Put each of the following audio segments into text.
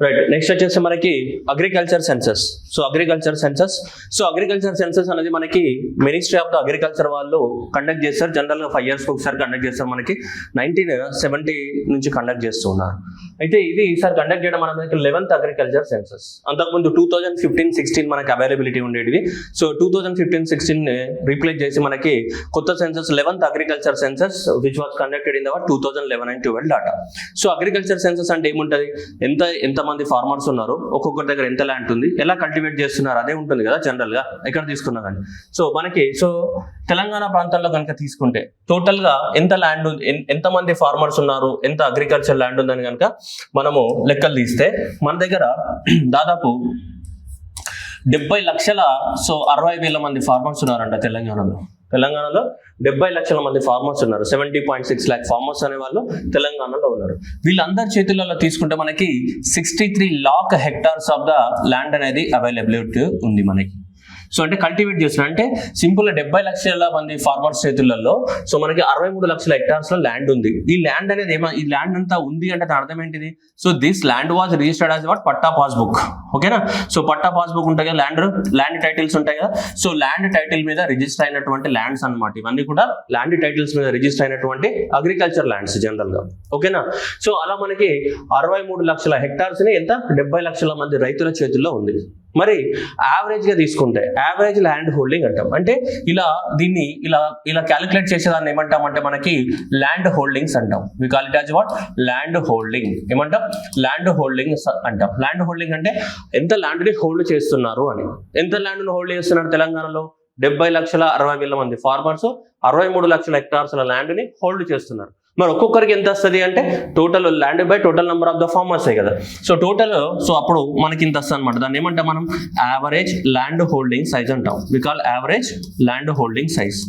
Right. Next వచ్చేసి మనకి agriculture census. So agriculture census అనేది మనకి మినిస్ట్రీ ఆఫ్ ద అగ్రికల్చర్ వాళ్ళు కండక్ట్ చేస్తారు. జనరల్గా 5 years ఒకసారి కండక్ట్ చేస్తారు. మనకి 1970 నుంచి కండక్ట్ చేస్తూ ఉన్నారు. అయితే ఇది ఈసారి కండక్ట్ చేయడం మనకి 11th అగ్రికల్చర్ సెన్సస్. అంతకుముందు 2015-16 మనకి అవైలబిలిటీ ఉండేది. సో 2015-16 రీప్లేస్ చేసి మనకి కొత్త census 11th agriculture census which was conducted in 2011 and 12 data. So agriculture census అంటే ఏముంటది, ఎంత మంది ఫార్మర్స్ ఉన్నారు, ఒక్కొక్కరి దగ్గర ఎంత ల్యాండ్ ఉంది, ఎలా కల్టివేట్ చేస్తున్నారు, అదే ఉంటుంది కదా జనరల్ గా ఎక్కడ తీసుకున్నా కానీ. సో మనకి తెలంగాణ ప్రాంతంలో కనుక తీసుకుంటే టోటల్ గా ఎంత ల్యాండ్ ఉంది, ఎంత మంది ఫార్మర్స్ ఉన్నారు, ఎంత అగ్రికల్చర్ ల్యాండ్ ఉందని కనుక మనము లెక్కలు తీస్తే మన దగ్గర దాదాపు 70 లక్షల 60,000 మంది ఫార్మర్స్ ఉన్నారంట తెలంగాణలో 70 లక్షల మంది ఫార్మర్స్ ఉన్నారు. 70.6 lakh ఫార్మర్స్ అనే వాళ్ళు తెలంగాణలో ఉన్నారు. వీళ్ళందరి చేతులలో తీసుకుంటే మనకి 63 lakh hectares of the land అనేది అవైలబిలిటీ ఉంది మనకి. సో అంటే కల్టివేట్ చేస్తున్నారు అంటే సింపుల్ 70 లక్షల మంది ఫార్మర్స్ చేతులలో సో మనకి 63 లక్షల హెక్టార్స్ లో ల్యాండ్ ఉంది. ఈ ల్యాండ్ అనేది ఈ ల్యాండ్ అంతా ఉంది అంటే అర్థం ఏంటిది, so this land was registered as what patta passbook. ఓకేనా. సో పట్టా పాస్బుక్ ఉంటాయి కదా, ల్యాండ్ టైటిల్స్ ఉంటాయి కదా. సో ల్యాండ్ టైటిల్ మీద రిజిస్టర్ అయినటువంటి ల్యాండ్స్ అన్నమాట. ఇవన్నీ కూడా ల్యాండ్ టైటిల్స్ మీద రిజిస్టర్ అయినటువంటి అగ్రికల్చర్ ల్యాండ్స్ జనరల్ గా. ఓకేనా. సో అలా మనకి 63 లక్షల హెక్టార్స్ ని ఎంత 70 లక్షల మంది రైతుల చేతుల్లో ఉంది. మరి యావరేజ్ గా తీసుకుంటే యావరేజ్ ల్యాండ్ హోల్డింగ్ అంటాం. అంటే దీన్ని ఇలా క్యాలిక్యులేట్ చేసేదాన్ని ఏమంటాం అంటే మనకి ల్యాండ్ హోల్డింగ్స్ అంటాం. We call it as what land holding. ఏమంటాం ల్యాండ్ హోల్డింగ్ అంటాం. ల్యాండ్ హోల్డింగ్ అంటే ఎంత ల్యాండ్ ని హోల్డ్ చేస్తున్నారు అని. ఎంత ల్యాండ్ ని హోల్డ్ చేస్తున్నారు తెలంగాణలో 70 లక్షల 60,000 మంది ఫార్మర్స్ 63 లక్షల హెక్టార్స్ ల్యాండ్ ని హోల్డ్ చేస్తున్నారు. మరి ఒక్కొక్కరికి ఎంత వస్తుంది అంటే total land by total number of the farmers కదా. సో టోటల్ అప్పుడు మనకి ఇంత వస్తుంది అనమాట. దాన్ని ఏమంటాం మనం యావరేజ్ ల్యాండ్ హోల్డింగ్ సైజ్ అంటాం. We call average land holding size.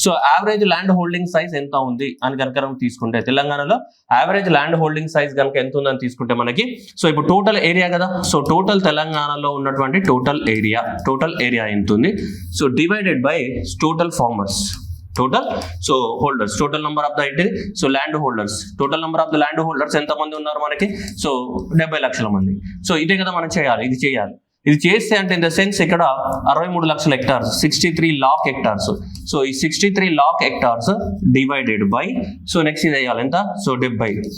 So average land holding size ఎంత ఉంది అని కనుక తీసుకుంటే తెలంగాణలో యావరేజ్ ల్యాండ్ హోల్డింగ్ సైజ్ కనుక ఎంత ఉందని తీసుకుంటే మనకి సో ఇప్పుడు టోటల్ ఏరియా కదా. సో టోటల్ తెలంగాణలో ఉన్నటువంటి టోటల్ ఏరియా ఎంత ఉంది, so divided by total farmers so holders total number of the ఏంటిది so land holders total number of the land holders ఎంత మంది ఉన్నారు మనకి సో 70 లక్షల మంది. సో ఇదే కదా మనం చేయాలి. ఇది చేస్తే అంటే ఇన్ ద సెన్స్ ఇక్కడ 63 లక్షల హెక్టార్స్ 63 lakh hectares. సో ఈ 63 lakh hectares divided by so next ఇది వేయాలి ఎంత సో 70.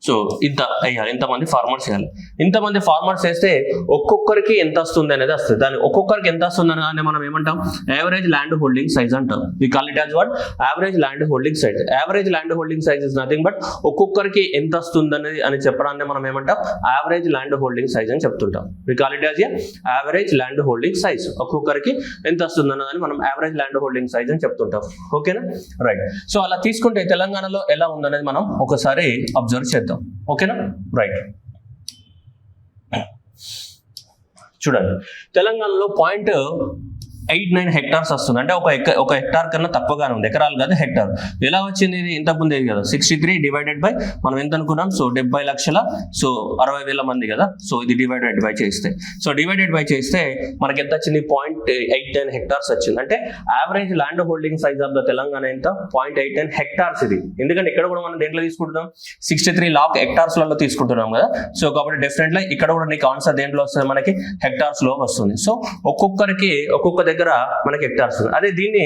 సో ఇంత అయ్యాలి, ఇంతమంది ఫార్మర్స్ చేయాలి. ఇంతమంది ఫార్మర్స్ చేస్తే ఒక్కొక్కరికి ఎంత వస్తుంది అనేది వస్తుంది. దాని ఒక్కొక్కరికి ఎంత వస్తుంది అని మనం ఏమంటాం యావరేజ్ ల్యాండ్ హోల్డింగ్ సైజ్ అంటాం. We call it as what average land holding size. Average land holding size is nothing but ఒక్కొక్కరికి ఎంత వస్తుంది అనేది అని చెప్పడాన్ని మనం ఏమంటాం యావరేజ్ ల్యాండ్ హోల్డింగ్ సైజ్ అని చెప్తుంటాం. We call it as average land holding size. ఒక్కొక్కరికి ఎంత వస్తుంది అన్నదని మనం యావరేజ్ ల్యాండ్ హోల్డింగ్ సైజ్ అని చెప్తుంటాం. ఓకేనా రైట్. సో అలా తీసుకుంటే తెలంగాణలో ఎలా ఉందనేది మనం ఒకసారి అబ్జర్వ్ చేద్దాం. ఓకేనా రైట్. చూడండి తెలంగాణలో 0.89 hectares వస్తుంది. అంటే ఒక హెక్టార్ కన్నా తక్కువగానే ఉంది. ఎకరాలు కాదు హెక్టార్. ఎలా వచ్చింది ఇది ఇంతకుముందు కదా 63 డివైడెడ్ బై మనం ఎంత అనుకున్నాం సో 70 లక్షల సో 60,000 మంది కదా. సో ఇది డివైడెడ్ బై చేస్తే మనకి ఎంత వచ్చింది 0.89 hectares వచ్చింది. అంటే average land holding size of the Telangana ఎంత 0.89 hectares ఇది. ఎందుకంటే ఇక్కడ కూడా మనం దేంట్లో తీసుకుంటున్నాం 63 lakh hectares లలో తీసుకుంటున్నాం కదా. సో కాబట్టి డెఫినెట్లీ ఇక్కడ కూడా నీకు ఆన్సర్ దేంట్లో వస్తుంది మనకి హెక్టార్స్ లో వస్తుంది. సో ఒక్కొక్క దగ్గర మనకి హెక్టార్స్. అదే దీన్ని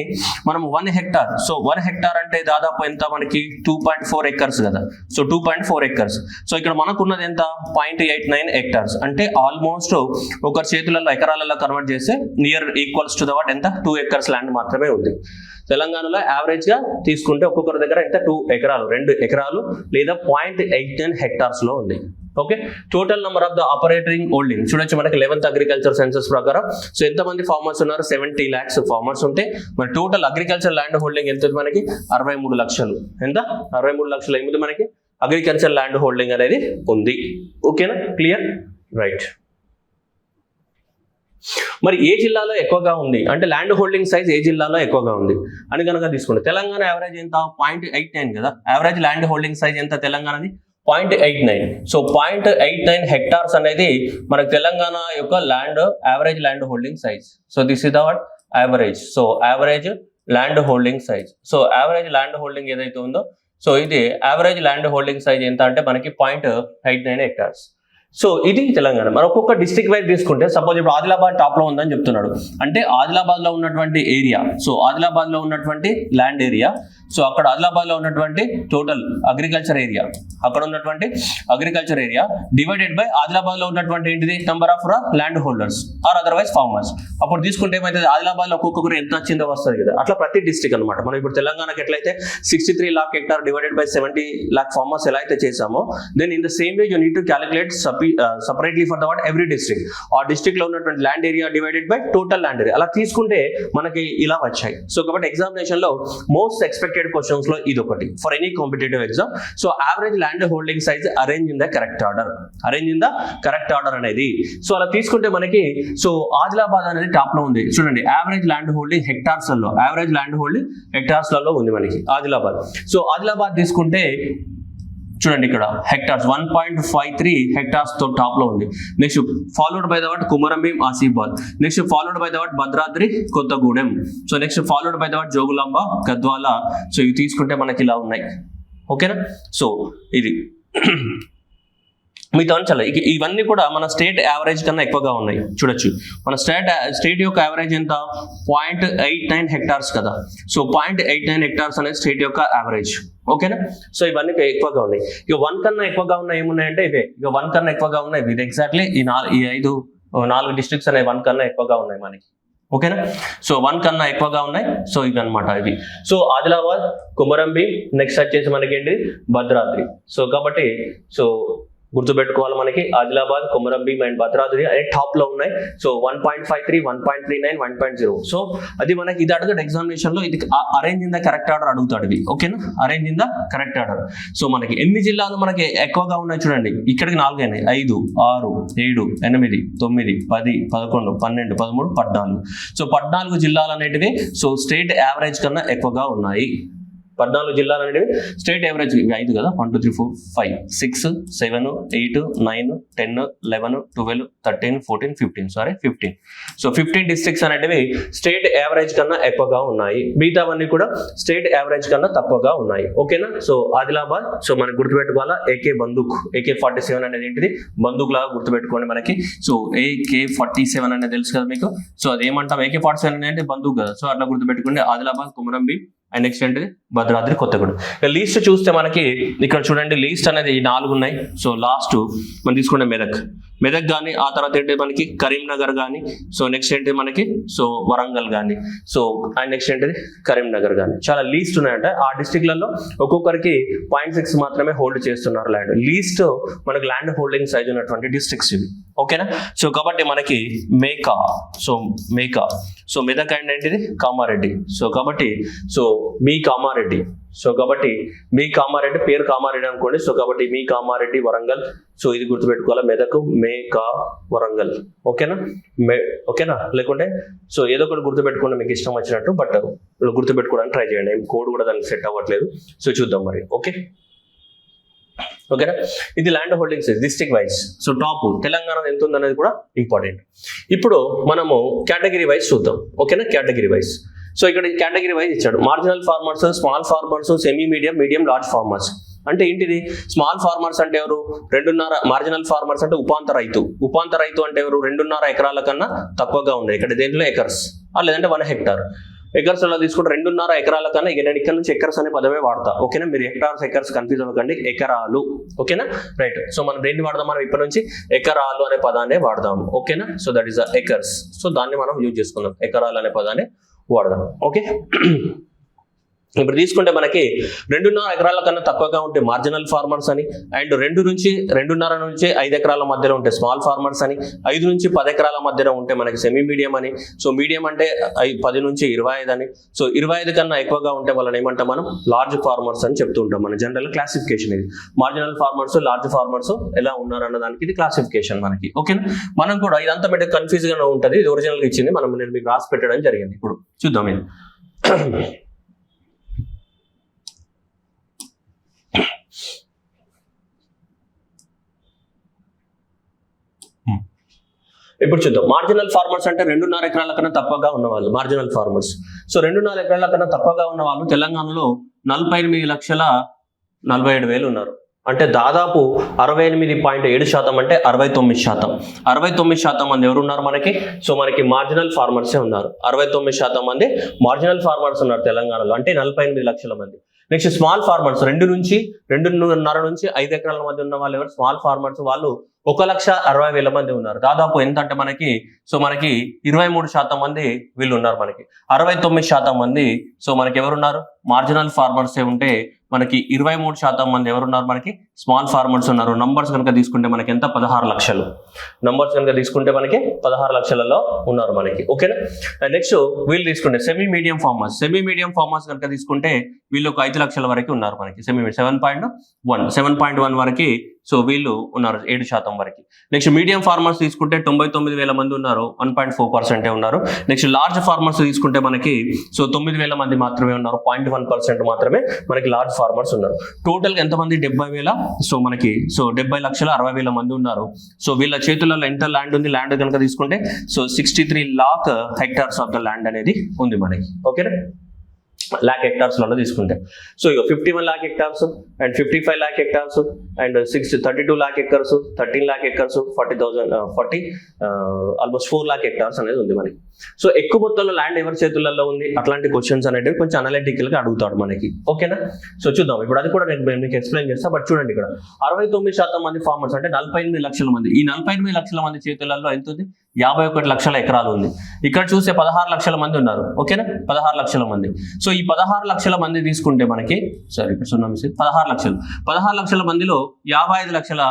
మనం 1 hectare. సో 1 hectare అంటే దాదాపు ఎంత మనకి 2.4 acres కదా. So 2.4 acres. సో ఇక్కడ మనకున్నది ఎంత 0.89 hectares. అంటే ఆల్మోస్ట్ ఒకరి చేతులలో ఎకరాలలో కన్వర్ట్ చేస్తే near equals to the what ఎంత 2 acres ల్యాండ్ మాత్రమే ఉంది. తెలంగాణలో యావరేజ్ గా తీసుకుంటే ఒక్కొక్కరి దగ్గర ఎంత 2 ఎకరాలు లేదా 0.89 hectares లో ఉంది. Okay. Total number of the operating holding చూడొచ్చు మనకి 11th అగ్రికల్చర్ సెన్సస్ ప్రకారం. సో ఎంత మంది ఫార్మర్స్ ఉన్నారు 70 lakhs ఫార్మర్స్ ఉంటే మరి టోటల్ అగ్రికల్చర్ ల్యాండ్ హోల్డింగ్ ఎంత మనకి 63 లక్షలు. ఎంత 63 లక్షలు ఏమిటి మనకి అగ్రికల్చర్ ల్యాండ్ హోల్డింగ్ అనేది ఉంది. ఓకేనా క్లియర్ రైట్. మరి ఏ జిల్లాలో ఎక్కువగా ఉంది అంటే ల్యాండ్ హోల్డింగ్ సైజ్ ఏ జిల్లాలో ఎక్కువగా ఉంది అని కనుక తీసుకుంటే తెలంగాణ యావరేజ్ ఎంత 0.89 కదా. యావరేజ్ ల్యాండ్ హోల్డింగ్ సైజ్ ఎంత తెలంగాణది 0.89. సో 0.89 hectares అనేది మనకు తెలంగాణ యొక్క average land holding size. So this is the what average. So average land holding size. So average land holding ఏదైతే ఉందో సో ఇది యావరేజ్ ల్యాండ్ హోల్డింగ్ సైజ్ ఎంత అంటే మనకి 0.89 hectares. సో ఇది తెలంగాణ. మరి ఒక్కొక్క డిస్ట్రిక్ట్ వైజ్ తీసుకుంటే సపోజ్ ఇప్పుడు ఆదిలాబాద్ టాప్ లో ఉందని చెప్తున్నాడు, అంటే ఆదిలాబాద్ లో ఉన్నటువంటి ఏరియా, సో ఆదిలాబాద్ లో ఉన్నటువంటి ల్యాండ్ ఏరియా, సో అక్కడ ఆదిలాబాద్ లో ఉన్నటువంటి టోటల్ అగ్రికల్చర్ ఏరియా, అక్కడ ఉన్నటువంటి agriculture area divided by Adilabad లో ఉన్నటువంటి ఏంటిది number of land holders or otherwise farmers. అప్పుడు తీసుకుంటే ఏమైతే ఆదిలాబాద్ లో ఒక్కొక్కరు ఎంత వచ్చిందో వస్తుంది కదా, అట్లా ప్రతి డిస్ట్రిక్ట్ అనమాట. మనం ఇప్పుడు తెలంగాణకి ఎట్లయితే 63 lakh hectare divided by 70 lakh farmers ఎలా అయితే చేసామో, then in the same way you need to calculate separately for the what every district ఆ డిస్ట్రిక్ట్ లో ఉన్నటువంటి land area divided by total land area, అలా తీసుకుంటే మనకి ఇలా వచ్చాయి. సో కాబట్టి ఎగ్జామినేషన్ లో మోస్ట్ ఎక్స్పెక్టెడ్ క్వశ్చన్స్ లో ఇది ఒకటి for any competitive exam. So average land holding size arrange in the correct order, arrange in the correct order అనేది. సో అలా తీసుకుంటే మనకి సో ఆదిలాబాద్ అనేది టాప్ లో ఉంది చూడండి, యావరేజ్ ల్యాండ్ హోల్డింగ్ హెక్టార్స్ లలో, యావరేజ్ ల్యాండ్ హోల్డింగ్ హెక్టార్స్ లలో ఉంది మనకి ఆదిలాబాద్. సో ఆదిలాబాద్ తీసుకుంటే చూడండి ఇక్కడ హెక్టార్స్ 1.53 హెక్టార్స్ తో టాప్ లో ఉంది. Next followed by the what Kumaram Bheem Asifabad, next followed by the what Bhadradri Kothagudem, so next followed by the what Jogulamba Gadwal. So ఇవి తీసుకుంటే మనకి ఇలా ఉన్నాయి. ఓకేనా, సో ఇది మిగతా చాలా ఇవన్నీ కూడా మన స్టేట్ యావరేజ్ కన్నా ఎక్కువగా ఉన్నాయి. చూడొచ్చు మన స్టేట్ యొక్క యావరేజ్ ఎంత 0.89 హెక్టార్స్ కదా. సో 0.89 హెక్టార్స్ అనేది స్టేట్ యొక్క యావరేజ్. ఓకేనా, సో ఇవన్నీ ఎక్కువగా ఉన్నాయి. ఇక 1 కన్నా ఎక్కువగా ఉన్నాయి ఏమున్నాయంటే ఇవే, ఇక 1 కన్నా ఎక్కువగా ఉన్నాయి ఇది ఎగ్జాక్ట్లీ ఈ 4 డిస్ట్రిక్ట్స్ అనేవి 1 కన్నా ఎక్కువగా ఉన్నాయి మనకి. ఓకేనా, సో 1 కన్నా ఎక్కువగా ఉన్నాయి. సో ఇవి అనమాట ఇవి. సో ఆదిలాబాద్, కుమరంభీం, నెక్స్ట్ వచ్చేసి మనకి ఏంటి భద్రాద్రి. సో కాబట్టి సో గుర్తుపెట్టుకోవాలి మనకి ఆదిలాబాద్, కుమరంభీం అండ్ భద్రాద్రి అనే టాప్ లో ఉన్నాయి. సో 1.53, 1.39, 1.0. సో అది మనకి ఇది అడుగుతాడు ఎగ్జామినేషన్ లో, ఇది arrange in the correct order అడుగుతాడు ఇది. ఓకేనా, arrange in the correct order. So మనకి ఎన్ని జిల్లాలు మనకి ఎక్కువగా ఉన్నాయి చూడండి, ఇక్కడికి 4 అయినాయి, 5, 6, 7, 8, 9, 10, 11, 12, 13, 14. సో 14 జిల్లాలు అనేటివి సో స్టేట్ యావరేజ్ కన్నా ఎక్కువగా ఉన్నాయి. 14 జిల్లాలు అనేవి స్టేట్ యావరేజ్ 5 కదా, 1 2 3 4 5 6 7 8 9 10 11 12 13 14 15 సారీ 15. సో 15 డిస్ట్రిక్ట్స్ అనేటివి స్టేట్ యావరేజ్ కన్నా ఎక్కువగా ఉన్నాయి. మిగతావన్నీ కూడా స్టేట్ యావరేజ్ కన్నా తక్కువగా ఉన్నాయి. ఓకేనా, సో ఆదిలాబాద్ సో మనకి గుర్తుపెట్టుకోవాలా AK బందూక్, AK-47 అనేది ఏంటిది బందూక్ లాగా గుర్తుపెట్టుకోండి మనకి. సో AK-47 అనేది తెలుసు కదా మీకు. సో అది ఏమంటాం AK-47 అంటే బందూక్ కదా. సో అట్లా గుర్తుపెట్టుకోండి ఆదిలాబాద్, కుమరంభీం అండ్ నెక్స్ట్ ఏంటిది భద్రాద్రి కొత్తగూడెం. లీస్ట్ చూస్తే మనకి ఇక్కడ చూడండి లీస్ట్ అనేది 4 ఉన్నాయి. సో లాస్ట్ మనం తీసుకుంటే మెదక్ కానీ, ఆ తర్వాత ఏంటి మనకి కరీంనగర్ కానీ, సో నెక్స్ట్ ఏంటి మనకి సో వరంగల్ కానీ, సో అండ్ నెక్స్ట్ ఏంటిది కరీంనగర్ కానీ. చాలా లీస్ట్ ఉన్నాయంటే ఆ డిస్ట్రిక్ట్లలో ఒక్కొక్కరికి 0.6 మాత్రమే హోల్డ్ చేస్తున్నారు ల్యాండ్. లీస్ట్ మనకి ల్యాండ్ హోల్డింగ్ సైజ్ ఉన్నటువంటి డిస్ట్రిక్ట్స్ ఇవి. ఓకేనా, సో కాబట్టి మనకి సో మెదక్ అండ్ ఏంటిది కామారెడ్డి. సో కాబట్టి సో మీ కామారెడ్డి, సో కాబట్టి మీ కామారెడ్డి పేరు కామారెడ్డి అనుకోండి. సో కాబట్టి మీ కామారెడ్డి వరంగల్. సో ఇది గుర్తుపెట్టుకోవాలి మెదక్ వరంగల్. ఓకేనా ఓకేనా, లేకుంటే సో ఏదో ఒకటి గుర్తుపెట్టుకోండి మీకు ఇష్టం వచ్చినట్టు, బట్ గుర్తుపెట్టుకోవడానికి ట్రై చేయండి. కోడ్ కూడా దానికి సెట్ అవ్వట్లేదు. సో చూద్దాం మరి. ఓకేనా, ఇది land holding size district wise. So top Telangana ఎంత ఉంది అనేది కూడా ఇంపార్టెంట్. ఇప్పుడు మనము కేటగిరీ వైజ్ చూద్దాం. ఓకేనా, కేటగిరీ వైజ్. సో ఇక్కడ కేటగిరీ వైజ్ ఇచ్చాడు. Marginal farmers, small farmers, semi medium, large farmers. అంటే ఏంటిది? స్మాల్ ఫార్మర్స్ అంటే ఎవరు? 2.5. మార్జినల్ ఫార్మర్స్ అంటే ఉపాంత రైతు అంటే ఎవరు? 2.5 ఎకరాల కన్నా తక్కువగా ఉంది. ఇక్కడ దేంట్లో ఎకర్స్ లేదంటే 1 హెక్టార్. ఎకర్స్ అలా తీసుకుంటే 2.5 ఎకరాల కన్నా. ఇక నేను ఇక్కడ నుంచి ఎకర్స్ అనే పదమే వాడతా. ఓకేనా, మీరు ఎకర్స్ కన్ఫ్యూజ్ అవ్వకండి, ఎకరాలు. ఓకేనా, రైట్. సో మనం దేన్ని వాడదాం? మనం ఇప్పటి నుంచి ఎకరాలు అనే పదాన్ని వాడదాం. ఓకేనా, so that is acres. So దాన్ని మనం యూజ్ చేసుకుందాం, ఎకరాలు అనే పదాన్ని వాడదాం. ఓకే, ఇప్పుడు తీసుకుంటే మనకి 2.5 ఎకరాల కన్నా తక్కువగా ఉంటే మార్జినల్ ఫార్మర్స్ అని, అండ్ 2.5 నుంచి 5 ఎకరాల మధ్యలో ఉంటే స్మాల్ ఫార్మర్స్ అని, 5 నుంచి 10 ఎకరాల మధ్యలో ఉంటే మనకి సెమీ మీడియం అని. సో మీడియం అంటే 10 నుంచి 25 అని. సో 25 కన్నా ఎక్కువగా ఉంటే వాళ్ళని ఏమంటాం మనం? లార్జ్ ఫార్మర్స్ అని చెప్తూ ఉంటాం మన జనరల్ క్లాసిఫికేషన్. ఇది మార్జినల్ ఫార్మర్స్, లార్జ్ ఫార్మర్స్ ఎలా ఉన్నారన్న దానికి ఇది క్లాసిఫికేషన్ మనకి. ఓకేనా, మనం కూడా ఇదంతా పెద్ద కన్ఫ్యూజ్ గా ఉంటుంది. ఇది ఒరిజినల్ ఇచ్చింది, నేను మీకు రాసి పెట్టడం జరిగింది. ఇప్పుడు చూద్దాం ఇది. ఇప్పుడు చూద్దాం. మార్జినల్ ఫార్మర్స్ అంటే 2.5 ఎకరాల కన్నా తక్కువగా ఉన్న వాళ్ళు మార్జినల్ ఫార్మర్స్. సో 2.5 ఎకరాల కన్నా తక్కువగా ఉన్న వాళ్ళు తెలంగాణలో 48,47,000 ఉన్నారు. అంటే దాదాపు 68.7% అంటే 69%. 69% మంది ఎవరు ఉన్నారు మనకి? సో మనకి మార్జినల్ ఫార్మర్సే ఉన్నారు. 69% మంది మార్జినల్ ఫార్మర్స్ ఉన్నారు తెలంగాణలో, అంటే 48 లక్షల మంది. నెక్స్ట్ స్మాల్ ఫార్మర్స్ 2.5 నుంచి 5 ఎకరాల మధ్య ఉన్న వాళ్ళు ఎవరు? Small farmers. వాళ్ళు 1,60,000 మంది ఉన్నారు. దాదాపు ఎంత అంటే మనకి 23% మంది వీళ్ళు ఉన్నారు మనకి. 69% మంది సో మనకి ఎవరున్నారు? మార్జినల్ ఫార్మర్సే ఉంటే మనకి 23% మంది ఎవరున్నారు? మనకి స్మాల్ ఫార్మర్స్ ఉన్నారు. నంబర్స్ కనుక తీసుకుంటే మనకి ఎంత? 16 లక్షలు. నంబర్స్ కనుక తీసుకుంటే మనకి 16 లక్షలలో ఉన్నారు మనకి. ఓకేనా? నెక్స్ట్ వీళ్ళు తీసుకుంటే semi medium farmers. Semi medium farmers కనుక తీసుకుంటే వీళ్ళు ఒక 5 లక్షల వరకు ఉన్నారు మనకి. 7.1 వరకు సో వీళ్ళు ఉన్నారు 7% వరకు. నెక్స్ట్ మీడియం ఫార్మర్స్ తీసుకుంటే 99,000 మంది ఉన్నారు, 1.4% ఉన్నారు. నెక్స్ట్ లార్జ్ ఫార్మర్స్ తీసుకుంటే మనకి సో 9,000 మంది మాత్రమే ఉన్నారు, 0.1% మాత్రమే మనకి లార్జ్ ఫార్మర్స్ ఉన్నారు. టోటల్ గా ఎంతమంది? 70,000. సో మనకి 70,60,000 మంది ఉన్నారు. సో వీళ్ళ చేతులలో ఎంత ల్యాండ్ ఉంది? ల్యాండ్ కనుక తీసుకుంటే so 63 lakh hectares of the land అనేది ఉంది మనకి. ఓకేనా? lakh hectares లలో తీసుకుంటే సో ఇక 51 lakh hectares and 55 lakh hectares and 32 lakh acres, 13 lakh acres, 40,000 almost 4 lakh hectares అనేది ఉంది మనకి. సో ఎక్కువ మొత్తంలో ల్యాండ్ ఎవరి చేతులలో ఉంది? అట్లాంటి క్వశ్చన్స్ అనేవి కొంచెం అనలిటికల్ గా అడుగుతాడు మనకి. ఓకేనా? సో చూద్దాం ఇప్పుడు, అది కూడా నేను మీకు ఎక్స్ప్లెయిన్ చేస్తా. బట్ చూడండి ఇక్కడ 69% మంది ఫార్మర్స్ అంటే 48 లక్షల మంది. ఈ 48 లక్షల మంది చేతులలో ఎంత ఉంది? 51 లక్షల ఎకరాలు ఉంది. ఇక్కడ చూస్తే 16 లక్షల మంది ఉన్నారు. ఓకేనా? 16 లక్షల మంది. సో ఈ 16 లక్షల మంది తీసుకుంటే మనకి ఇక్కడ 16 లక్షల మందిలో 55 లక్షల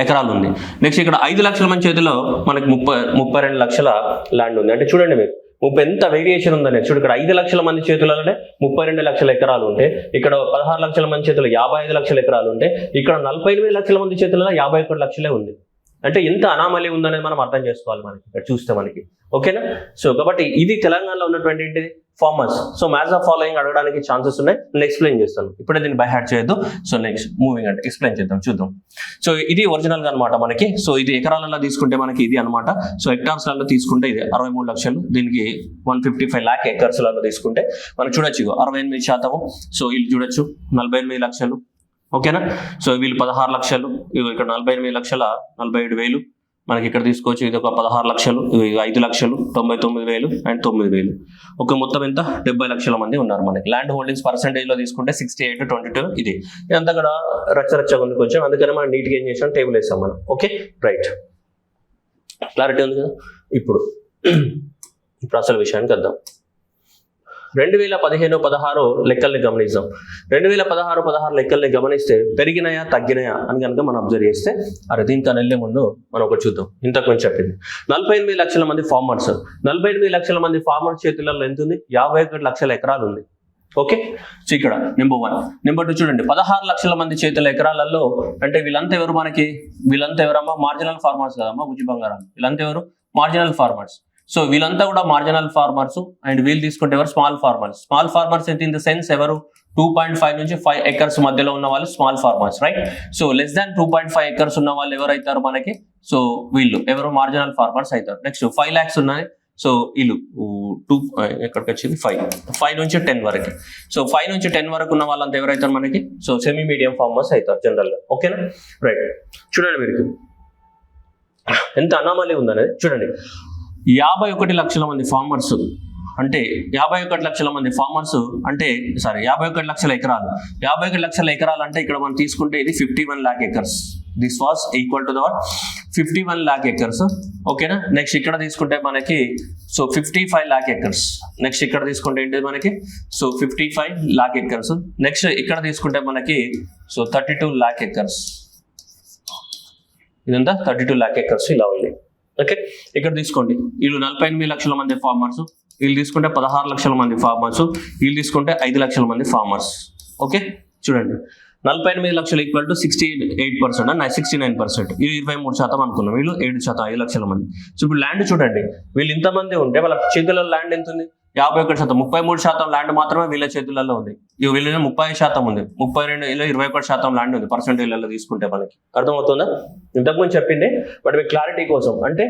ఎకరాలు ఉంది. నెక్స్ట్ ఇక్కడ 5 లక్షల మంది చేతిలో మనకి 32 లక్షల ల్యాండ్ ఉంది. అంటే చూడండి మీరు ఎంత వేరియేషన్ ఉందని. చూడు ఇక్కడ 5 లక్షల మంది చేతులలోనే 32 లక్షల ఎకరాలు ఉంటే, ఇక్కడ 16 లక్షల మంది చేతుల్లో 55 లక్షల ఎకరాలు ఉంటే, ఇక్కడ 48 లక్షల మంది చేతులలో 51 లక్షలే ఉంది. అంటే ఎంత అనామలి ఉందనేది మనం అర్థం చేసుకోవాలి మనకి ఇక్కడ చూస్తే మనకి. ఓకేనా? సో కాబట్టి ఇది తెలంగాణలో ఉన్నటువంటి ఏంటిది? Farmers. So maths of following అడగడానికి ఛాన్సెస్ ఉన్నాయి. నేను ఎక్స్ప్లెయిన్ చేస్తాను. ఇప్పుడే దీన్ని బై హార్ట్ చేయొద్దు. సో నెక్స్ట్ మూవింగ్ అంటే ఎక్స్ప్లెయిన్ చేద్దాం, చూద్దాం. సో ఇది ఒరిజినల్ గా అనమాట మనకి. సో ఇది ఎకరాలలో తీసుకుంటే మనకి ఇది అనమాట. సో హెక్టార్స్ లలో తీసుకుంటే ఇది 63 లక్షలు. దీనికి 155 lakh acres లలో తీసుకుంటే మనం చూడొచ్చు 68%. సో వీళ్ళు చూడొచ్చు 48 లక్షలు. ఓకేనా? సో వీళ్ళు 16 లక్షలు. ఇక్కడ 48,47,000 మనకి ఇక్కడ తీసుకోవచ్చు. ఇది ఒక 16 లక్షలు, 5 లక్షలు, 99,000 అండ్ 9,000. ఒక మొత్తం ఎంత? 70 లక్షల మంది ఉన్నారు మనకి. ల్యాండ్ హోల్డింగ్స్ పర్సెంటేజ్ లో తీసుకుంటే 68-22 ఇది. ఇదంతా కూడా రచ్చరచ్చగా ఉంది కొంచెం, అందుకని మనం నీట్గా ఏం చేసాం? టేబుల్ వేసాం మనం. ఓకే, రైట్, క్లారిటీ ఉంది కదా? ఇప్పుడు అసలు విషయానికి వద్దాం. 2015-16 లెక్కల్ని గమనిద్దాం. 2016 లెక్కల్ని గమనిస్తే పెరిగినాయా తగ్గినాయా అని కనుక మనం అబ్జర్వ్ చేస్తే, అరే దీనికి వెళ్ళే ముందు మనం ఒకటి చూద్దాం. ఇంతకు కొంచెం చెప్పింది 48 లక్షల మంది ఫార్మర్స్. 48 లక్షల మంది ఫార్మర్స్ చేతులలో ఎంత ఉంది? 51 లక్షల ఎకరాలు ఉంది. ఓకే, సో ఇక్కడ నెంబర్ 1. నెంబర్ 2 చూడండి, 16 లక్షల మంది చేతుల ఎకరాలలో అంటే వీళ్ళంతా ఎవరు మనకి? వీళ్ళంతా ఎవరమ్మా? మార్జినల్ ఫార్మర్స్ కదమ్మా బుజ్జి బంగారం. వీళ్ళంతా ఎవరు? Marginal farmers. సో వీళ్ళంతా కూడా మార్జినల్ ఫార్మర్స్. అండ్ వీళ్ళు తీసుకుంటే ఎవరు? Small farmers. స్మాల్ ఫార్మర్స్ అంటే ఇన్ ద సెన్స్ ఎవరు? 2.5 నుంచి 5 acres మధ్యలో ఉన్న వాళ్ళు small farmers, right? So less than 2.5 acres ఉన్న వాళ్ళు ఎవరు అవుతారు మనకి? సో వీళ్ళు ఎవరు? మార్జినల్ ఫార్మర్స్ అవుతారు. నెక్స్ట్ 5 lakhs ఉన్నాయి. సో వీళ్ళు ఎక్కడికి వచ్చింది? 5 నుంచి 10 వరకు. సో 5 నుంచి 10 వరకు ఉన్న వాళ్ళంతా ఎవరైతారు మనకి? సో సెమీ మీడియం ఫార్మర్స్ అవుతారు జనరల్గా. ఓకేనా, రైట్? చూడండి మీరు ఎంత అనామలి ఉందనేది చూడండి. 51 లక్షల మంది ఫార్మర్స్ అంటే 51 లక్షల మంది ఫార్మర్స్ అంటే 51 లక్షల ఎకరాలు. 51 లక్షల ఎకరాలు అంటే ఇక్కడ మనం తీసుకుంటే ఇది 51 lakh acres. This was equal to the 51 lakh acres. ఓకేనా? నెక్స్ట్ ఇక్కడ తీసుకుంటే మనకి సో 55 lakh acres. నెక్స్ట్ ఇక్కడ తీసుకుంటే ఏంటి మనకి? So 55 lakh acres. నెక్స్ట్ ఇక్కడ తీసుకుంటే మనకి సో 32 lakh acres. ఇదంతా 32 lakh acres ఇలా ఉంది. ఓకే, ఇక్కడ తీసుకోండి. వీళ్ళు 48 లక్షల మంది ఫార్మర్స్. వీళ్ళు తీసుకుంటే 16 లక్షల మంది ఫార్మర్స్. వీళ్ళు తీసుకుంటే 5 లక్షల మంది ఫార్మర్స్. ఓకే, చూడండి 48 లక్షలు ఈక్వల్ టు 68% అండ్ 69%. ఇది 23% అనుకున్నాం. వీళ్ళు 7%, 5 లక్షల మంది. సో ఇప్పుడు ల్యాండ్ చూడండి, వీళ్ళు ఇంతమంది ఉంటే వాళ్ళ చేతుల్లో ల్యాండ్ ఎంత ఉంది? 51%. 33% ల్యాండ్ మాత్రమే వీళ్ళ చేతులలో ఉంది. వీళ్ళ 30% ఉంది. 32 21% ల్యాండ్ ఉంది పర్సెంటేజ్లలో తీసుకుంటే మనకి. అర్థమవుతుందా? ఇంతకుముందు చెప్పింది, బట్ మీ క్లారిటీ కోసం అంటే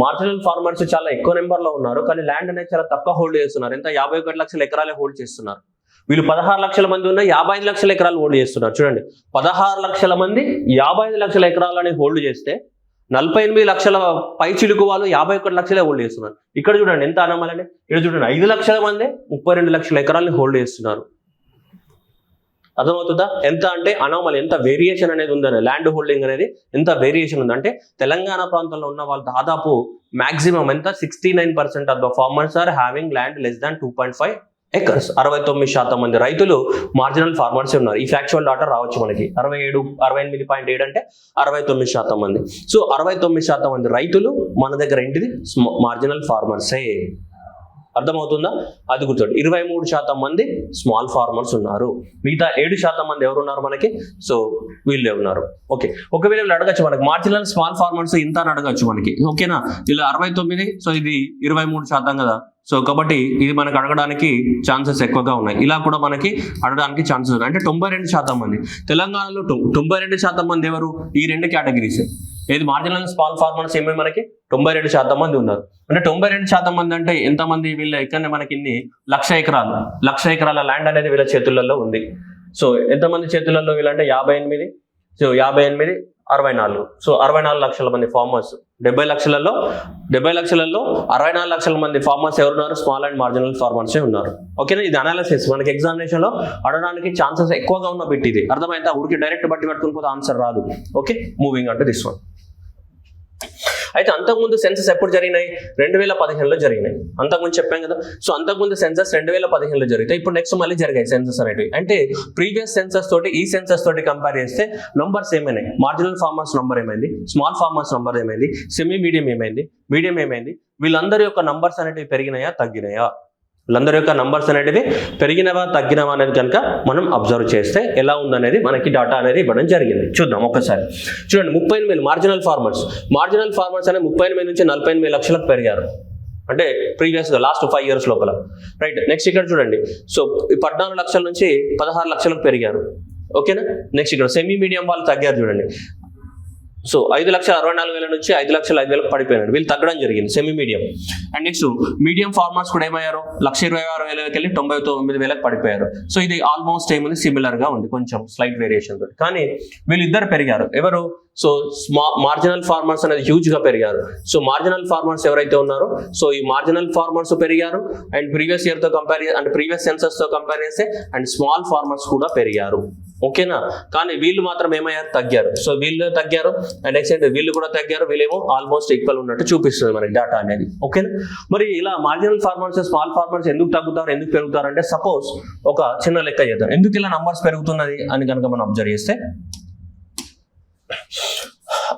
మార్జినల్ ఫార్మర్స్ చాలా ఎక్కువ నెంబర్ లో ఉన్నారు, కానీ ల్యాండ్ అనేది చాలా తక్కువ హోల్డ్ చేస్తున్నారు. ఎంత? 51 లక్షల ఎకరాలే హోల్డ్ చేస్తున్నారు. వీళ్ళు 16 లక్షల మంది ఉన్న 55 లక్షల ఎకరాలు హోల్డ్ చేస్తున్నారు. చూడండి, 16 లక్షల మంది 55 లక్షల ఎకరాలని హోల్డ్ చేస్తే 48 లక్షల పై చిలుకు వాళ్ళు 51 లక్షలే హోల్డ్ చేస్తున్నారు. ఇక్కడ చూడండి ఎంత అనామలని, ఇక్కడ చూడండి 5 లక్షల మంది 32 లక్షల ఎకరాలని హోల్డ్ చేస్తున్నారు. అర్థమవుతుందా? ఎంత అంటే అనామల్, ఎంత వేరియేషన్ అనేది ఉందని, ల్యాండ్ హోల్డింగ్ అనేది ఎంత వేరియేషన్ ఉంది అంటే తెలంగాణ ప్రాంతంలో ఉన్న వాళ్ళు దాదాపు మాక్సిమం ఎంత 69% of the farmers are having land less than 2.5 acres. 69% మంది రైతులు మార్జినల్ ఫార్మర్స్ ఉన్నారు. ఈ ఫ్యాక్చువల్ డాటా రావచ్చు మనకి 68.7 అంటే 69% మంది. సో 69% మంది రైతులు మన దగ్గర ఏంటిది మార్జినల్ ఫార్మర్సే. అర్థమవుతుందా? అది గుర్తుపెట్టు. 23% మంది స్మాల్ ఫార్మర్స్ ఉన్నారు. మిగతా 7% మంది ఎవరు ఉన్నారు మనకి? సో వీళ్ళే ఉన్నారు. ఓకే, ఒకవేళ వీళ్ళు అడగచ్చు మనకి మార్జినల్ స్మాల్ ఫార్మర్స్ ఇంత అని అడగచ్చు మనకి. ఓకేనా? ఇలా 69, సో ఇది 23% కదా. సో కాబట్టి ఇది మనకు అడగడానికి ఛాన్సెస్ ఎక్కువగా ఉన్నాయి. ఇలా కూడా మనకి అడగడానికి ఛాన్సెస్ ఉన్నాయి. అంటే 92% మంది తెలంగాణలో 92% మంది ఎవరు? ఈ రెండు కేటగిరీస్. ఏది మార్జినల్ స్మాల్ ఫార్మర్స్ ఏమేమి మనకి 92% మంది ఉన్నారు. అంటే 92% మంది అంటే ఎంతమంది? వీళ్ళ ఇక్కడ మనకి ఇన్ని 1,00,000 ఎకరాల ల్యాండ్ అనేది వీళ్ళ చేతులలో ఉంది. సో ఎంతమంది చేతులలో వీళ్ళంటే 58, సో 58, 64, సో 64 లక్షల మంది ఫార్మర్స్. 70 లక్షలలో 64 లక్షల మంది ఫార్మర్స్ ఎవరున్నారు? స్మాల్ అండ్ మార్జినల్ ఫార్మర్సే ఉన్నారు. ఓకేనా? ఇది అనాలిసిస్ మనకి ఎగ్జామినేషన్ లో అడగడానికి ఛాన్సెస్ ఎక్కువగా ఉన్న బిట్ ఇది. అర్థమైతే ఊరికి డైరెక్ట్ బట్టి పట్టుకుని పోతే ఆన్సర్ రాదు. ఓకే, మూవింగ్ అంటే దిస్ వన్. అయితే అంతకుముందు సెన్సస్ ఎప్పుడు జరిగినాయి? 2015లో జరిగినాయి. అంతకుముందు చెప్పాం కదా. సో అంతకుముందు సెన్సస్ 2015లో జరిగితే ఇప్పుడు నెక్స్ట్ మళ్ళీ జరిగాయి సెన్సస్ అనేవి. అంటే ప్రీవియస్ సెన్సస్ తోటి ఈ సెన్సస్ తోటి కంపేర్ చేస్తే నంబర్స్ ఏమైనాయి? మార్జినల్ ఫార్మర్స్ నంబర్ ఏమైంది? స్మాల్ ఫార్మర్స్ నంబర్ ఏమైంది? సెమీ మీడియం ఏమైంది? మీడియం ఏమైంది? వీళ్ళందరి యొక్క నంబర్స్ అనేవి పెరిగినాయా తగ్గినాయా? వీళ్ళందరి యొక్క నంబర్స్ అనేటివి పెరిగినవా తగ్గినవా అనేది కనుక మనం అబ్జర్వ్ చేస్తే ఎలా ఉందనేది మనకి డాటా అనేది ఇవ్వడం జరిగింది. చూద్దాం ఒక్కసారి. చూడండి, 38,000 మార్జినల్ ఫార్మర్స్ అనేది 38,000 నుంచి 48,000 లక్షలకు పెరిగారు. అంటే ప్రీవియస్గా లాస్ట్ 5 years లోపల. రైట్, నెక్స్ట్ ఇక్కడ చూడండి. సో 14 లక్షల నుంచి 16 లక్షలకు పెరిగారు. ఓకేనా? నెక్స్ట్ ఇక్కడ సెమీ మీడియం వాళ్ళు తగ్గారు. చూడండి, సో 5,64,000 నుంచి 5,05,000 పడిపోయినారు. వీళ్ళు తగ్గడం జరిగింది semi medium. And next medium farmers కూడా ఏమయ్యారు? 1,26,000 వెళ్ళి 99,000 పడిపోయారు. సో ఇది ఆల్మోస్ట్ ఏముంది సిమిలర్ గా ఉంది, కొంచెం స్లైట్ వేరియేషన్ తోటి. కానీ వీళ్ళిద్దరు పెరిగారు. ఎవరు? సో మార్జినల్ ఫార్మర్స్ అనేది హ్యూజ్ గా పెరిగారు. సో మార్జినల్ ఫార్మర్స్ ఎవరైతే ఉన్నారో, సో ఈ మార్జినల్ ఫార్మర్స్ పెరిగారు. అండ్ ప్రీవియస్ ఇయర్ తో కంపేర్ అంటే ప్రీవియస్ సెన్సస్ తో కంపేర్ చేస్తే అండ్ స్మాల్ ఫార్మర్స్ కూడా పెరిగారు. ఓకేనా? కానీ వీళ్ళు మాత్రం ఏమయ్యారు? తగ్గారు. సో వీళ్ళు తగ్గారు అండ్ నెక్స్ట్ వీళ్ళు కూడా తగ్గారు. వీళ్ళేమో ఆల్మోస్ట్ ఈక్వల్ ఉన్నట్టు చూపిస్తుంది మనకి డేటా అనేది. ఓకేనా? మరి ఇలా మార్జినల్ ఫార్మర్స్ స్మాల్ ఫార్మర్స్ ఎందుకు తగ్గుతారు, ఎందుకు పెరుగుతారు అంటే సపోజ్ ఒక చిన్న లెక్క చేద్దాం. ఎందుకు ఇలా నంబర్స్ పెరుగుతున్నది అని కనుక మనం అబ్జర్వ్ చేస్తే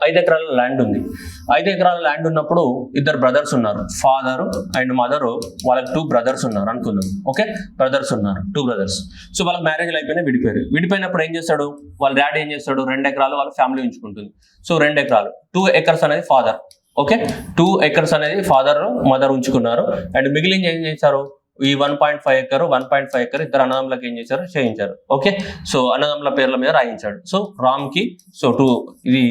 5 ఎకరాల ల్యాండ్ ఉంది. 5 ఎకరాల ల్యాండ్ ఉన్నప్పుడు ఇద్దరు బ్రదర్స్ ఉన్నారు, ఫాదర్ అండ్ మదర్. వాళ్ళకి 2 brothers ఉన్నారు అనుకుందాం. ఓకే, బ్రదర్స్ ఉన్నారు, 2 brothers. సో వాళ్ళకి మ్యారేజ్లు అయిపోయినా విడిపోయారు. విడిపోయినప్పుడు ఏం చేస్తాడు? వాళ్ళ డాడీ ఏం చేస్తాడు? 2 ఎకరాలు వాళ్ళ ఫ్యామిలీ ఉంచుకుంటుంది. సో 2 ఎకరాలు, 2 acres అనేది ఫాదర్. ఓకే, 2 acres అనేది ఫాదర్ మదర్ ఉంచుకున్నారు. అండ్ మిగిలిన ఏం చేశారు? ఈ 1.5 acre ఇద్దరు అన్నదమ్ములకు ఏం చేశారు? చేయించారు. ఓకే, సో అన్నదమ్ముల పేర్ల మీద రాయించాడు. సో రామ్ కి సో 2 ఇది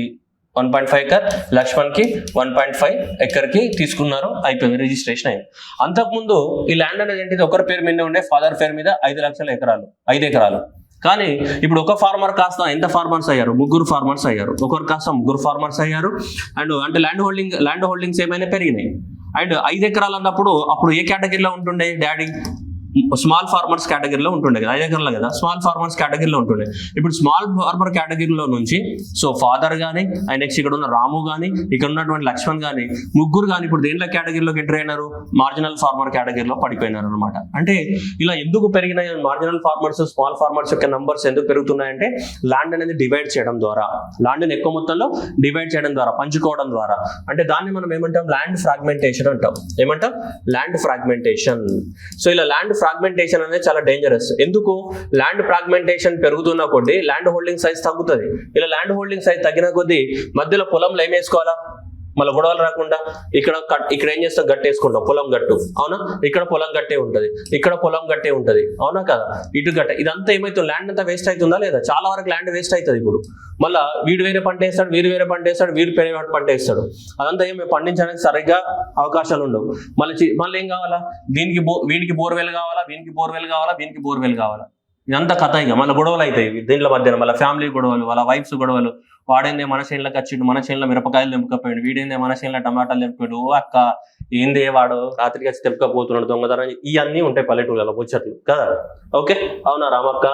1.5 acre, లక్ష్మణ్ కి 1.5 acre కి తీసుకున్నారు. అయిపోయింది, రిజిస్ట్రేషన్ అయింది. అంతకుముందు ఈ ల్యాండ్ అనేది ఏంటిది? ఒకరి పేరు మీద ఉండే, ఫాదర్ పేరు మీద 5 లక్షల ఎకరాలు, 5 ఎకరాలు. కానీ ఇప్పుడు ఒక ఫార్మర్ కాస్త ఎంత ఫార్మర్స్ అయ్యారు? 3 farmers అయ్యారు. ఒకరు కాస్త 3 farmers అయ్యారు. అండ్ అంటే ల్యాండ్ హోల్డింగ్స్ ఏమైనా పెరిగినాయి. అండ్ 5 ఎకరాలు అన్నప్పుడు అప్పుడు ఏ కేటగిరీలో ఉంటుండే డాడీ? స్మాల్ ఫార్మర్స్ కేటగిరీలో ఉంటుండే కదా, 5 ఎకరాలు కదా, స్మాల్ ఫార్మర్స్ కేటగిరీలో ఉంటుండే. ఇప్పుడు స్మాల్ ఫార్మర్ కేటగిరీలో నుంచి సో ఫాదర్ కానీ అండ్ నెక్స్ట్ ఇక్కడ ఉన్న రాము కానీ ఇక్కడ ఉన్నటువంటి లక్ష్మణ్ కానీ 3 కానీ ఇప్పుడు దేంట్లో కేటగిరీలోకి ఎంటర్ అయినారు? మార్జినల్ ఫార్మర్ కేటగిరీలో పడిపోయినారు అనమాట. అంటే ఇలా ఎందుకు పెరిగినాయి మార్జినల్ ఫార్మర్స్ స్మాల్ ఫార్మర్స్ యొక్క నంబర్స్ ఎందుకు పెరుగుతున్నాయంటే ల్యాండ్ అనేది డివైడ్ చేయడం ద్వారా, ల్యాండ్ని ఎక్కువ మొత్తంలో డివైడ్ చేయడం ద్వారా, పంచుకోవడం ద్వారా. అంటే దాన్ని మనం ఏమంటాం? ల్యాండ్ ఫ్రాగ్మెంటేషన్ అంటాం. ఏమంటాం? Land fragmentation. సో ఇలా ల్యాండ్ ఫ్రాగ్మెంటేషన్ అనేది చాలా డేంజరస్. ఎందుకు? ల్యాండ్ ఫ్రాగ్మెంటేషన్ పెరుగుతున్న కొద్దీ ల్యాండ్ హోల్డింగ్ సైజ్ తగ్గుతుంది. ఇలా ల్యాండ్ హోల్డింగ్ సైజ్ తగ్గిన కొద్దీ మధ్యలో పొలంలో ఏం వేసుకోవాలా? మళ్ళీ గొడవలు రాకుండా ఇక్కడ ఏం చేస్తాం? గట్టేసుకుంటాం, పొలం గట్టు. అవునా? ఇక్కడ పొలం గట్టే ఉంటది, ఇక్కడ పొలం గట్టే ఉంటది. అవునా కదా? ఇటు గట్ట. ఇదంతా ఏమైతుంది? ల్యాండ్ అంతా వేస్ట్ అవుతుందా లేదా? చాలా వరకు ల్యాండ్ వేస్ట్ అవుతుంది. ఇప్పుడు మళ్ళీ వీడు వేరే పంట వేస్తాడు, వీరు వేరే పంట వేస్తాడు, వీరు వేరే పంట వేస్తాడు. అదంతా ఏమి పండించడానికి సరిగ్గా అవకాశాలు ఉండవు. మళ్ళీ ఏం కావాలా? వీనికి బోర్వెల్ కావాలా, వీనికి బోర్వెల్ కావాలా, వీనికి బోర్వెల్ కావాలా. ఇదంతా కథ. ఇక మళ్ళీ గొడవలు అవుతాయి దీంట్లో మధ్యన, మళ్ళీ ఫ్యామిలీ గొడవలు, వాళ్ళ వైఫ్స్ గొడవలు. వాడేందే మన చేనులోకి వచ్చిండు, మన చేనులో మిరపకాయలు తెంపుకపోయాడు, వీడేందే మన చేనులో టమాటాలు తెంపుకోడు, ఓ అక్క ఏందే వాడు రాత్రికి వచ్చి తెంపుకపోతున్నాడు దొంగతనం, ఇవన్నీ ఉంటాయి పల్లెటూళ్ళలో ముచ్చట్లు కదా. ఓకే, అవునా రామక్క,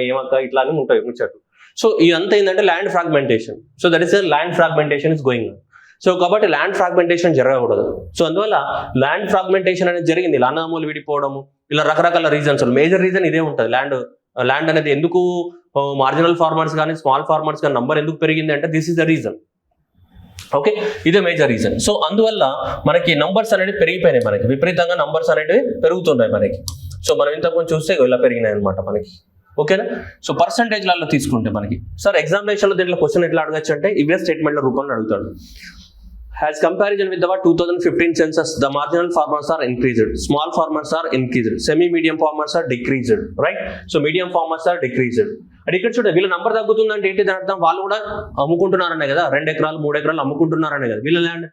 ఏమక్క, ఇట్లా అని ఉంటాయి ముచ్చట్లు. సో ఇదంతా ఏంటంటే land fragmentation. So that is land fragmentation is going on. So కాబట్టి ల్యాండ్ ఫ్రాగ్మెంటేషన్ జరగకూడదు. సో అందువల్ల ల్యాండ్ ఫ్రాగ్మెంటేషన్ అనేది జరిగింది, అన్నదమ్ములు విడిపోవడము, ఇలా రకరకాల రీజన్స్. మేజర్ రీజన్ ఇదే ఉంటుంది. ల్యాండ్ అనేది ఎందుకు మార్జినల్ ఫార్మర్స్ కానీ స్మాల్ ఫార్మర్స్ కానీ నంబర్ ఎందుకు పెరిగింది అంటే this is the reason. Okay, ఇదే మేజర్ రీజన్. సో అందువల్ల మనకి నంబర్స్ అనేవి పెరిగిపోయినాయి, మనకి విపరీతంగా నంబర్స్ అనేవి పెరుగుతున్నాయి మనకి. సో మనం ఇంతకుముందు చూస్తే ఇలా పెరిగినాయి అనమాట మనకి. ఓకేనా. సో పర్సంటేజ్లలో తీసుకుంటే మనకి సార్ ఎగ్జామినేషన్లో దీంట్లో క్వశ్చన్ ఎట్లా అడగచ్చు అంటే ఇవే స్టేట్మెంట్ల రూపంలో అడుగుతాడు. As comparison with the 2015 census, the marginal farmers are increased, small farmers are increased, semi-medium farmers are decreased, right? So medium farmers are decreased. అంటే ఇక్కడ చూడండి వీళ్ళ నంబర్ తగ్గుతుందంటే ఏంటి దాని అర్థం, వాళ్ళు కూడా అమ్ముకుంటున్నారనే కదా, 2 ఎకరాలు 3 ఎకరాలు అమ్ముకుంటున్నారనే కదా. వీళ్ళ ల్యాండ్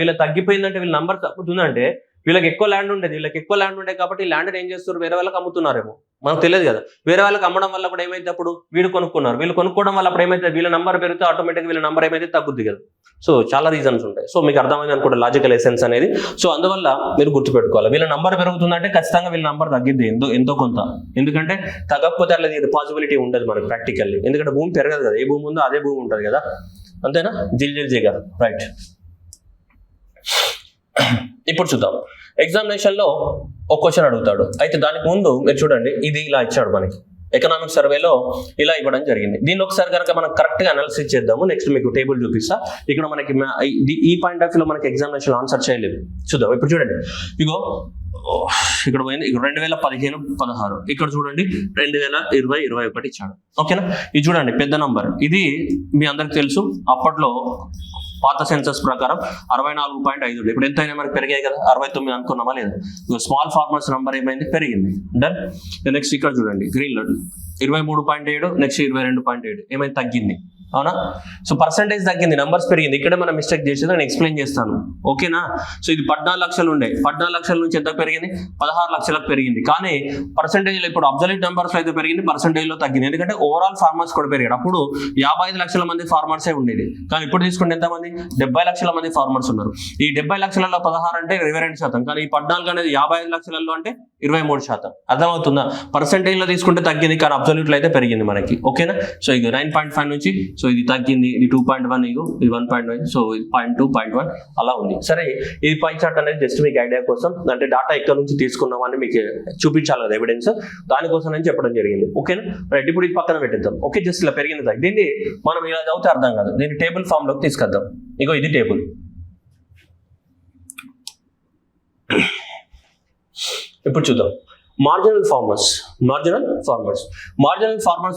వీళ్ళ తగ్గిపోయిందంటే వీళ్ళ నంబర్ తగ్గుతుందంటే వీళ్ళకి ఎక్కువ ల్యాండ్ ఉండే కాబట్టి ల్యాండ్ ఏం చేస్తారు, వేరే వాళ్ళకి అమ్ముతున్నారేమో, మనకు తెలియదు కదా. వేరే వాళ్ళకి అమ్మడం వల్ల కూడా ఏమైతే అప్పుడు వీళ్ళు కొనుక్కోవడం వల్ల అప్పుడు ఏమైతే వీళ్ళ నంబర్ పెరిగితే ఆటోమేటిక్గా వీళ్ళ నంబర్ ఏమైతే తగ్గుద్ది కదా. సో చాలా రీజన్స్ ఉంటాయి. సో మీకు అర్థమైంది అనుకుంటే లాజికల్ ఎసెన్స్ అనేది. సో అందువల్ల మీరు గుర్తుపెట్టుకోవాలి, వీళ్ళ నంబర్ పెరుగుతుందంటే ఖచ్చితంగా వీళ్ళ నంబర్ తగ్గిద్ది ఎంతో కొంత. ఎందుకంటే తగ్గకపోతే అట్లా పాసిబిలిటీ ఉండదు మనకి ప్రాక్టికల్లీ. ఎందుకంటే భూమి పెరగదు కదా, ఏ భూమి ఉందో అదే భూమి ఉంటుంది కదా, అంతేనా. జిల్జిగా రైట్. ఇప్పుడు చూద్దాం, ఎగ్జామినేషన్ లో ఒక క్వశ్చన్ అడుగుతాడు. అయితే దానికి ముందు మీరు చూడండి, ఇది ఇలా ఇచ్చాడు మనకి ఎకనామిక్ సర్వేలో ఇలా ఇవ్వడం జరిగింది. దీన్ని ఒకసారి కనుక మనం కరెక్ట్ గా అనాలిసిస్ చేద్దాము. నెక్స్ట్ మీకు టేబుల్ చూపిస్తా. ఇక్కడ మనకి ఈ పాయింట్ ఆఫ్ వ్యూలో మనకి ఎగ్జామినేషన్ ఆన్సర్ చేయలేదు. చూద్దాం. ఇప్పుడు చూడండి, ఇగో ఇక్కడ పోయింది 2015-16. ఇక్కడ చూడండి 2020-21 ఇచ్చాడు. ఓకేనా. ఇది చూడండి పెద్ద నంబర్. ఇది మీ అందరికి తెలుసు, అప్పట్లో పాత సెన్సస్ ప్రకారం 64.5. ఇప్పుడు ఎంత అయినా మనకి పెరిగాయి కదా, 69 అనుకున్నామా లేదా. స్మాల్ ఫార్మర్స్ నంబర్ ఏమైంది, పెరిగింది. డన్. నెక్స్ట్ ఇక్కడ చూడండి గ్రీన్ లో 23.7, నెక్స్ట్ 22.7 ఏమైంది, తగ్గింది. అవునా. సో పర్సంటేజ్ తగ్గింది, నంబర్స్ పెరిగింది. ఇక్కడే మనం మిస్టేక్ చేసేది నేను ఎక్స్ప్లెయిన్ చేస్తాను. ఓకేనా. సో ఇది 14 లక్షలు ఉండే, 14 లక్షల నుంచి ఎంత పెరిగింది, 16 లక్షలకు పెరిగింది. కానీ పర్సంటేజ్ లో ఇప్పుడు అబ్జల్యూట్ నెంబర్స్ లో అయితే పెరిగింది, పర్సంటేజ్ లో తగ్గింది. ఎందుకంటే ఓవరాల్ ఫార్మర్స్ కూడా పెరిగాడు. అప్పుడు 55 లక్షల మంది ఫార్మర్సే ఉండేది, కానీ ఇప్పుడు తీసుకుంటే ఎంతమంది, 70 లక్షల మంది ఫార్మర్స్ ఉన్నారు. ఈ 70 లక్షలలో 16 అంటే 22%, కానీ ఈ 14 అనేది 55 లక్షలలో అంటే 23%. అర్థమవుతుందా. పర్సంటేజ్ లో తీసుకుంటే తగ్గింది, కానీ అబ్జల్యూట్ లో అయితే పెరిగింది మనకి. ఓకేనా. సో ఇది 9.5 నుంచి, సో ఇది తగ్గింది, ఇది 2.1, ఇది 1.9, సో ఇది 0.2, 0.1 అలా ఉంది. సరే, ఇది పై చార్ట్ అనేది జస్ట్ మీకు ఐడియా కోసం, అంటే డాటా ఎక్కడ నుంచి తీసుకున్నామని మీకు చూపించాలి కదా ఎవిడెన్స్, దానికోసం నేను చెప్పడం జరిగింది. ఓకేనా. రైట్. ఇప్పుడు ఇది పక్కన పెట్టిద్దాం. ఓకే, జస్ట్ ఇలా పెరిగింది. దీన్ని మనం ఇలా చదివితే అర్థం కాదు, దీన్ని టేబుల్ ఫామ్ లోకి తీసుకొద్దాం. ఇగో ఇది టేబుల్. ఇప్పుడు చూద్దాం మార్జినల్ ఫార్మర్స్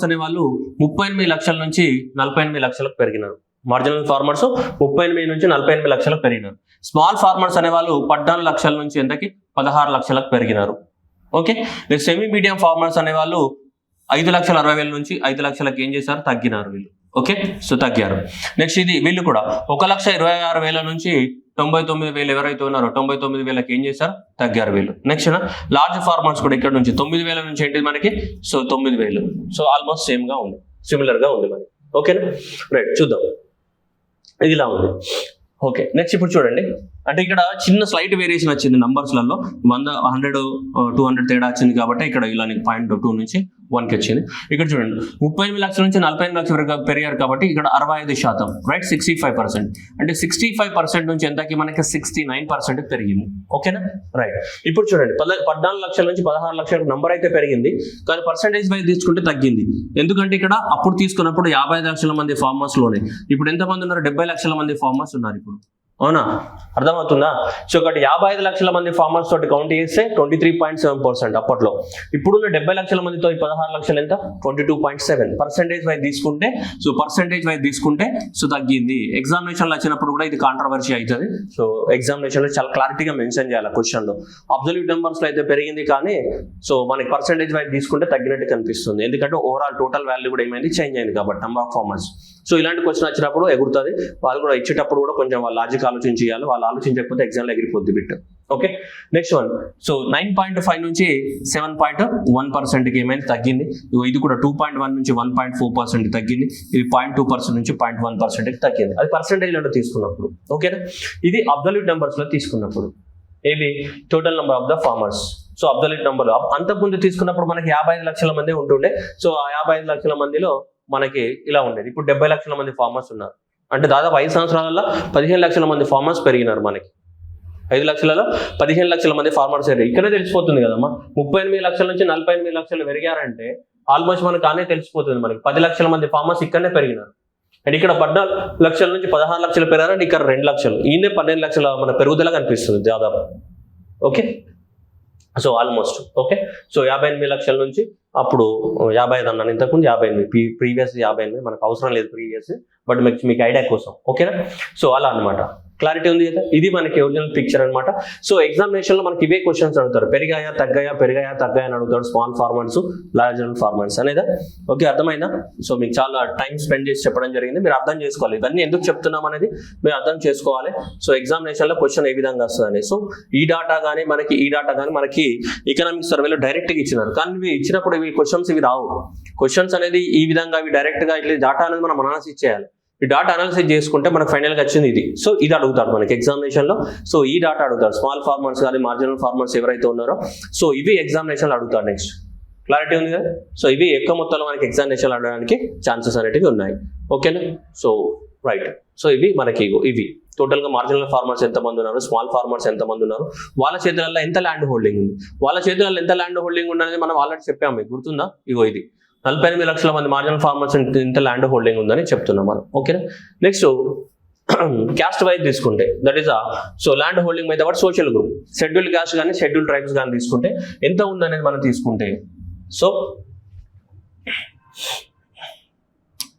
అనే వాళ్ళు 38 లక్షల నుంచి 48 లక్షలకు పెరిగినారు. మార్జినల్ ఫార్మర్స్ 38 నుంచి 48 లక్షలకు పెరిగినారు. స్మాల్ ఫార్మర్స్ అనే వాళ్ళు 14 లక్షల నుంచి ఎంతకి 16 లక్షలకు పెరిగినారు. ఓకే. సెమీ మీడియం ఫార్మర్స్ అనే వాళ్ళు 5,60,000 నుంచి 5 లక్షలకు ఏం చేశారు, తగ్గినారు వీళ్ళు. ఓకే. సో తగ్గారు. నెక్స్ట్ ఇది వీళ్ళు కూడా 1,26,000 నుంచి 99,000 ఎవరైతే ఉన్నారో 99,000కి ఏం చేశారు, తగ్గారు వీళ్ళు. నెక్స్ట్ లార్జ్ ఫార్మర్స్ కూడా ఇక్కడ నుంచి 9,000 నుంచి ఏంటి మనకి, సో 9,000. సో ఆల్మోస్ట్ సిమిలర్ గా ఉంది మనకి. ఓకేనా. రైట్. చూద్దాం, ఇది ఇలా ఉంది. ఓకే. నెక్స్ట్ ఇప్పుడు చూడండి, అంటే ఇక్కడ చిన్న స్లైట్ వేరియేషన్ వచ్చింది నంబర్స్లలో, 100, 100, 200 తేడా వచ్చింది కాబట్టి ఇక్కడ ఇలా 0.2 నుంచి 1కి వచ్చింది. ఇక్కడ చూడండి 38 లక్షల నుంచి 48 లక్షల వరకు పెరిగారు కాబట్టి ఇక్కడ 65%, రైట్. 65%, అంటే 65% నుంచి ఎంతకి మనకి 69% పెరిగింది. ఓకేనా. రైట్. ఇప్పుడు చూడండి 14 లక్షల నుంచి 16 లక్షల నంబర్ అయితే పెరిగింది, కానీ పర్సంటేజ్ వైజ్ తీసుకుంటే తగ్గింది. ఎందుకంటే ఇక్కడ అప్పుడు తీసుకున్నప్పుడు 55 లక్షల మంది ఫార్మర్స్ లోనే, ఇప్పుడు ఎంతమంది ఉన్నారు, 70 లక్షల మంది ఫార్మర్స్ ఉన్నారు ఇప్పుడు. అవునా, అర్థమవుతుందా? సో ఒకటి 55 లక్షల మంది ఫార్మర్స్ తోటి కౌంట్ చేస్తే 23.7% అప్పట్లో. ఇప్పుడున్న 70 లక్షల మందితో 16 లక్షలు ఎంత, 22.7. పర్సెంటేజ్ వైజ్ తీసుకుంటే సో తగ్గింది. ఎగ్జామినేషన్లో వచ్చినప్పుడు కూడా ఇది కాంట్రవర్సీ అవుతుంది. సో ఎగ్జామినేషన్లో చాలా క్లారిటీగా మెన్షన్ చేయాలి క్వశ్చన్లో. అబ్సల్యూట్ నెంబర్స్లో అయితే పెరిగింది, కానీ సో మనకి పర్సెంటేజ్ వైజ్ తీసుకుంటే తగ్గినట్టు కనిపిస్తుంది. ఎందుకంటే ఓవరాల్ టోటల్ వాల్యూ కూడా ఏమైంది, చేంజ్ అయింది కాబట్టి నెంబర్ ఆఫ్ ఫార్మర్స్. సో ఇలాంటి క్వశ్చన్ వచ్చినప్పుడు ఎగురుతుంది. వాళ్ళు కూడా ఇచ్చేటప్పుడు కూడా కొంచెం వాళ్ళ లాజిక్ ఆలోచించాలి. వాళ్ళు ఆలోచించకపోతే ఎగ్జామ్లో ఎగిరిపోద్ది bit. Okay, next one. So 9.5 నుంచి 7.1%కి ఏమైంది తగ్గింది. ఇది కూడా 2.1 నుంచి 1.4% తగ్గింది. ఇది 0.2% నుంచి 0.1%కి తగ్గింది. అది పర్సెంటేజ్లో తీసుకున్నప్పుడు. ఓకేనా, ఇది అబ్సల్యూట్ నెంబర్స్లో తీసుకున్నప్పుడు. ఏవి total number of the farmers. So absolute number అంతకుముందు తీసుకున్నప్పుడు మనకి 55 లక్షల మంది ఉంటుండే. సో ఆ 55 లక్షల మందిలో మనకి ఇలా ఉండేది. ఇప్పుడు 70 లక్షల మంది ఫార్మర్స్ ఉన్నారు. అంటే దాదాపు 5 సంవత్సరాలలో 15 లక్షల మంది ఫార్మర్స్ పెరిగినారు. మనకి 5 లక్షలలో 15 లక్షల మంది ఫార్మర్స్ పెరిగారు. ఇక్కడే తెలిసిపోతుంది కదమ్మా, 38 లక్షల నుంచి 48 లక్షలు పెరిగారంటే ఆల్మోస్ట్ మనకు కానీ తెలిసిపోతుంది. మనకి 10 లక్షల మంది ఫార్మర్స్ ఇక్కడనే పెరిగినారు. అండ్ ఇక్కడ 14 లక్షల నుంచి 16 లక్షలు పెరిగారంటే ఇక్కడ 2 లక్షలు, ఈయనే 12 లక్షల మన పెరుగుదల కనిపిస్తుంది దాదాపు. Okay, so almost. Okay, so 58 లక్షల నుంచి అప్పుడు 55 అన్నాను ఇంతకుముందు, 58 ప్రీవియస్ 58 మనకు అవసరం లేదు ప్రీవియస్, బట్ మీకు ఐడియా కోసం. ఓకేనా, సో అలా అనమాట. క్లారిటీ ఉంది కదా, ఇది మనకి ఒరిజినల్ పిక్చర్ అనమాట. సో ఎగ్జామినేషన్ లో మనకి ఇవే క్వశ్చన్స్ అడుగుతారు, పెరిగాయా తగ్గాయా అని అడుగుతాడు. స్మాల్ ఫార్మర్స్, లార్జర్ ఫార్మర్స్ అనేదా. ఓకే, అర్థమైందా? సో మీకు చాలా టైం స్పెండ్ చేసి చెప్పడం జరిగింది, మీరు అర్థం చేసుకోవాలి. ఇవన్నీ ఎందుకు చెప్తున్నాం అనేది మీరు అర్థం చేసుకోవాలి. సో ఎగ్జామినేషన్ లో క్వశ్చన్ ఏ విధంగా వస్తుందని. సో ఈ డాటా కానీ మనకి ఎకనామిక్ సర్వేలో డైరెక్ట్ గా ఇచ్చినారు, కానీ ఇవి ఇచ్చినప్పుడు ఇవి క్వశ్చన్స్ ఇవి రావు. క్వశ్చన్స్ అనేది ఈ విధంగా ఇవి డైరెక్ట్ గా ఇట్లా డాటా అనేది మనం అనాలిసిస్ చేయాలి. ఈ డాటా అనాలిసిస్ చేసుకుంటే మనకు ఫైనల్ గా వచ్చింది ఇది. సో ఇది అడుగుతాడు మనకి ఎగ్జామినేషన్ లో. సో ఈ డాటా అడుగుతాడు, స్మాల్ ఫార్మర్స్ కానీ మార్జినల్ ఫార్మర్స్ ఎవరైతే ఉన్నారో, సో ఇవి ఎగ్జామినేషన్ లో అడుగుతాడు. నెక్స్ట్ క్లారిటీ ఉంది కదా. సో ఇవి ఎక్కువ మొత్తంలో మనకి ఎగ్జామినేషన్ అడగడానికి ఛాన్సెస్ అనేటివి ఉన్నాయి. ఓకేనా, సో రైట్. సో ఇవి మనకి ఇవి టోటల్ గా మార్జినల్ ఫార్మర్స్ ఎంతమంది ఉన్నారు, స్మాల్ ఫార్మర్స్ ఎంతమంది ఉన్నారు, వాళ్ళ చేతులలో ఎంత ల్యాండ్ హోల్డింగ్ ఉంది, వాళ్ళ చేతులలో ఎంత ల్యాండ్ హోల్డింగ్ ఉన్నది మనం ఆల్రెడీ చెప్పాము, మీకు గుర్తుందా? ఇది 48 లక్షల మంది మార్జినల్ ఫార్మర్స్ ఇంత ల్యాండ్ హోల్డింగ్ ఉందని చెప్తున్నాం మనం. ఓకేనా, నెక్స్ట్ క్యాస్ట్ వైజ్ తీసుకుంటే that is so land holding మీద వాటి సోషల్ గ్రూప్, షెడ్యూల్ క్యాస్ట్ కానీ షెడ్యూల్ ట్రైబ్స్ కానీ తీసుకుంటే ఎంత ఉందనేది మనం తీసుకుంటే, సో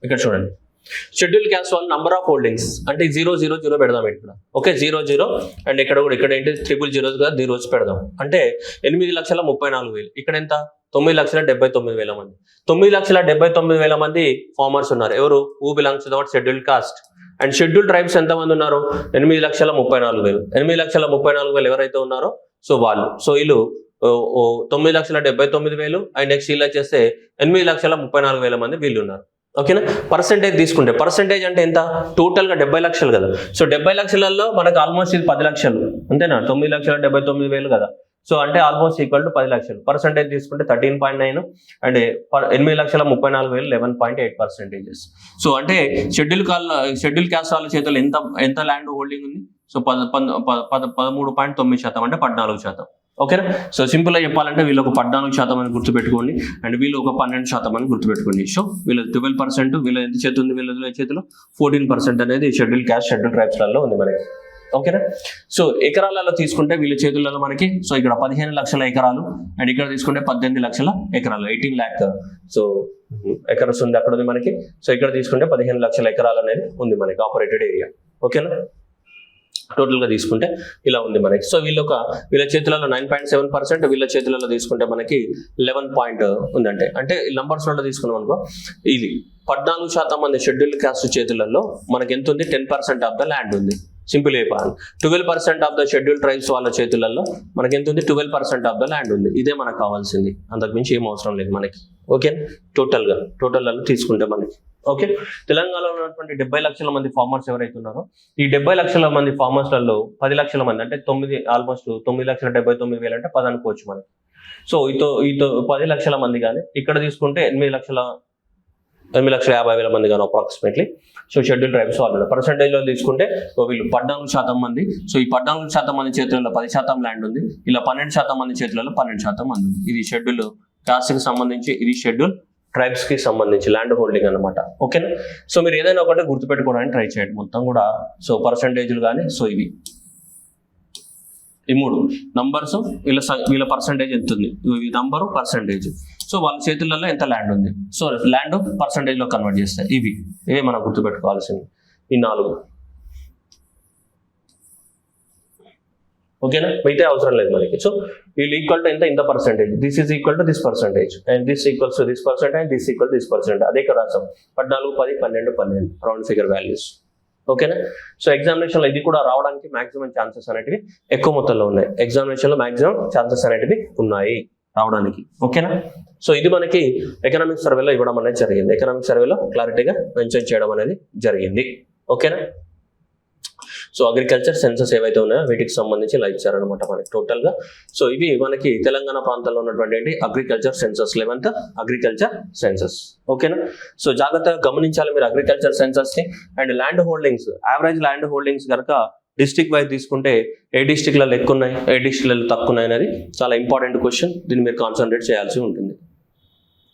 ఇక్కడ చూడండి, షెడ్యూల్ క్యాస్ట్ వాళ్ళ నంబర్ ఆఫ్ హోల్డింగ్స్ అంటే 000 పెడదాం ఇక్కడ. ఓకే, 00 అండ్ ఇక్కడ కూడా ఇక్కడ ఏంటి 000 గా 0 పెడదాం. అంటే 8,34,000. ఇక్కడ ఎంత 9,79,000 మంది. 9,79,000 మంది ఫార్మర్స్ ఉన్నారు. ఎవరు? Who belongs to that schedule caste. And schedule tribes ఎంత మంది ఉన్నారు? 8,34,000. 8,34,000 ఎవరైతే ఉన్నారో సో వాళ్ళు, సో వీళ్ళు 9,79,000 అండ్ నెక్స్ట్ వీళ్ళు వచ్చేస్తే 8,34,000 మంది వీళ్ళు ఉన్నారు. ఓకేనా, పర్సెంటేజ్ తీసుకుంటే పర్సెంటేజ్ అంటే ఎంత? టోటల్ గా 70 లక్షలు కదా. సో 70 లక్షలలో మనకు ఆల్మోస్ట్ ఇది 10 లక్షలు అంతేనా, 9,79,000 కదా. సో అంటే ఆల్మోస్ట్ ఈక్వల్ టు 10 లక్షలు. పర్సెంటేజ్ తీసుకుంటే 13.9 అండ్ 8,34,000 11.8%. సో అంటే షెడ్యూల్ క్యాస్ట్ వాళ్ళ చేతులు ఎంత ల్యాండ్ హోల్డింగ్ ఉంది? సో 13.9% అంటే 14%. ఓకేనా, సో సింపుల్ గా చెప్పాలంటే వీళ్ళు ఒక 14% అని గుర్తుపెట్టుకోండి అండ్ వీళ్ళు ఒక 12% అని గుర్తుపెట్టుకోండి. సో వీళ్ళు 12%, వీళ్ళ ఎంత చేతి ఉంది? వీళ్ళ చేతిలో 14% అనేది షెడ్యూల్ క్యాస్ట్ షెడ్యూల్ ట్రైబ్స్ లలో ఉంది మనకి. ఓకేనా, సో ఎకరాలలో తీసుకుంటే వీళ్ళ చేతులలో మనకి సో ఇక్కడ 15 లక్షల ఎకరాలు అండ్ ఇక్కడ తీసుకుంటే 18 లక్షల ఎకరాలు, 18 lakh సో ఎకరాస్ ఉంది అక్కడ ఉంది మనకి. సో ఇక్కడ తీసుకుంటే 15 లక్షల ఎకరాలు అనేది ఉంది మనకి ఆపరేటెడ్ ఏరియా. ఓకేనా, టోటల్ గా తీసుకుంటే ఇలా ఉంది మనకి. సో వీళ్ళ చేతులలో 9.7%, వీళ్ళ చేతులలో తీసుకుంటే మనకి 11 ఉందంటే అంటే నంబర్స్ లో తీసుకున్నాం అనుకో, ఇది 14% మంది షెడ్యూల్ కాస్ట్ చేతులలో మనకి ఎంత ఉంది? 10% ఆఫ్ ద ల్యాండ్ ఉంది. సింపుల్ అయిపోయాలి. 12% ఆఫ్ ద షెడ్యూల్ ట్రైబ్స్ వాళ్ళ చేతులలో మనకి ఎంత ఉంది? 12% ఆఫ్ ద ల్యాండ్ ఉంది. ఇదే మనకు కావాల్సింది, అంతకుమించి ఏం అవసరం లేదు మనకి. ఓకే, టోటల్ తీసుకుంటే మనకి. ఓకే, తెలంగాణలో ఉన్నటువంటి 70 లక్షల మంది ఫార్మర్స్ ఎవరైతే ఉన్నారో ఈ 70 లక్షల మంది ఫార్మర్స్లలో 10 లక్షల మంది అంటే ఆల్మోస్ట్ 9,79,000 అంటే 10 అనుకోవచ్చు మనకి. సో ఈతో 10 లక్షల మంది కానీ ఇక్కడ తీసుకుంటే 8,50,000 మంది కానీ అప్రాక్సిమేట్లీ. సో షెడ్యూల్ ట్రైబ్స్ వాళ్ళు పర్సెంటేజ్ లో తీసుకుంటే వీళ్ళు 14% మంది. సో ఈ 14% మంది చేతులలో 10% ల్యాండ్ ఉంది. ఇలా 12% మంది చేతులలో 12% మంది ఉంది. ఇది షెడ్యూల్ కాస్ట్ కి సంబంధించి, ఇది షెడ్యూల్ ట్రైబ్స్ కి సంబంధించి ల్యాండ్ హోల్డింగ్ అనమాట. ఓకేనా, సో మీరు ఏదైనా ఒకటి గుర్తుపెట్టుకోవడానికి ట్రై చేయండి మొత్తం కూడా. సో పర్సెంటేజ్లు కానీ సో ఈ 3 నంబర్స్ వీళ్ళ పర్సెంటేజ్ ఎంత ఉంది, ఈ నంబరు పర్సెంటేజ్. సో వాళ్ళ చేతులలో ఎంత ల్యాండ్ ఉంది, సో ల్యాండ్ పర్సెంటేజ్ లో కన్వర్ట్ చేస్తాయి. ఇవే మనం గుర్తుపెట్టుకోవాల్సింది ఈ 4. ఓకేనా, మిగతా అవసరం లేదు మనకి. సో వీళ్ళు ఈక్వల్ టు ఇంత percentage, this is equal to this percentage and this equals to this percent and this equal this percent. అదే ఇక్కడ రాసాం 14, 10, 12 రౌండ్ ఫిగర్ వాల్యూస్. ఓకేనా. సో ఎగ్జామినేషన్లో ఇది కూడా రావడానికి మాక్సిమం ఛాన్సెస్ అనేటివి ఎక్కువ మొత్తంలో ఉన్నాయి. ఎగ్జామినేషన్లో మాక్సిమం ఛాన్సెస్ అనేటివి ఉన్నాయి రావడానికి. ఓకేనా. సో ఇది మనకి ఎకనామిక్ సర్వేలో ఇవ్వడం అనేది జరిగింది. ఎకనామిక్ సర్వేలో క్లారిటీగా మెన్షన్ చేయడం అనేది జరిగింది. ఓకేనా. సో అగ్రికల్చర్ సెన్సస్ ఏవైతే ఉన్నాయో వీటికి సంబంధించి ఇలా ఇచ్చారనమాట మనకి టోటల్ గా. సో ఇవి మనకి తెలంగాణ ప్రాంతంలో ఉన్నటువంటి agriculture census, 11th agriculture census. ఓకేనా. సో జాగ్రత్తగా గమనించాలి మీరు అగ్రికల్చర్ సెన్సస్ ని. And land holdings, average land holdings కనుక డిస్ట్రిక్ట్ వైజ్ తీసుకుంటే ఏ డిస్ట్రిక్ట్లలో ఎక్కువ ఉన్నాయి, ఏ డిస్ట్రిక్ట్లలో తక్కువ ఉన్నాయి అనేది చాలా ఇంపార్టెంట్ క్వశ్చన్. దీన్ని మీరు కాన్సన్ట్రేట్ చేయాల్సి ఉంటుంది.